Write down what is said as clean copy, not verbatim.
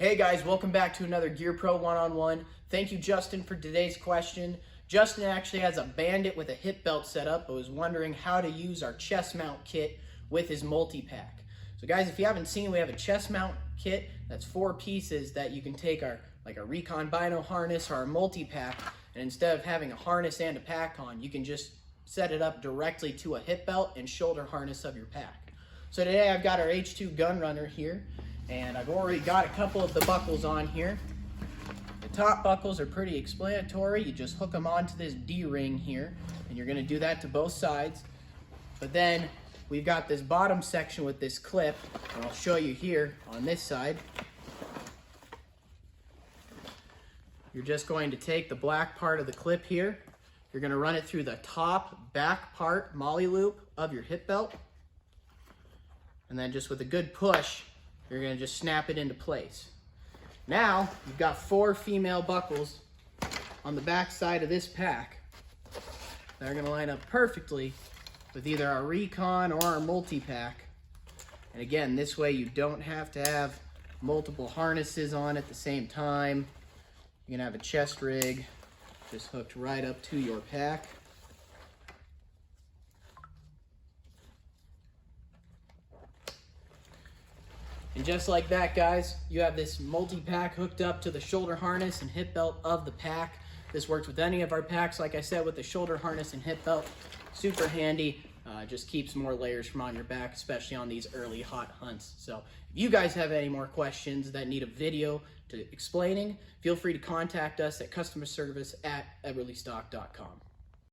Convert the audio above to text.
Hey guys, welcome back to another Gear Pro one-on-one. Thank you, Justin, for today's question. Justin actually has a Bandit with a hip belt set up, but was wondering how to use our chest mount kit with his multi-pack. So guys, if you haven't seen, we have a chest mount kit that's 4 pieces that you can take our Recon Bino harness or our multi-pack, and instead of having a harness and a pack on, you can just set it up directly to a hip belt and shoulder harness of your pack. So today I've got our H2 gun runner here, and I've already got a couple of the buckles on here. The top buckles are pretty explanatory. You just hook them onto this D-ring here, and you're gonna do that to both sides. But then we've got this bottom section with this clip, and I'll show you here on this side. You're just going to take the black part of the clip here. You're gonna run it through the top back part molly loop of your hip belt. And then just with a good push, you're gonna just snap it into place. Now, you've got 4 female buckles on the back side of this pack that are gonna line up perfectly with either our Recon or our multi-pack. And again, this way you don't have to have multiple harnesses on at the same time. You're gonna have a chest rig just hooked right up to your pack. And just like that, guys, you have this multi-pack hooked up to the shoulder harness and hip belt of the pack. This works with any of our packs, like I said, with the shoulder harness and hip belt. Super handy, just keeps more layers from on your back, especially on these early hot hunts. So if you guys have any more questions that need a video to explaining, feel free to contact us at customer service@eberlestock.com.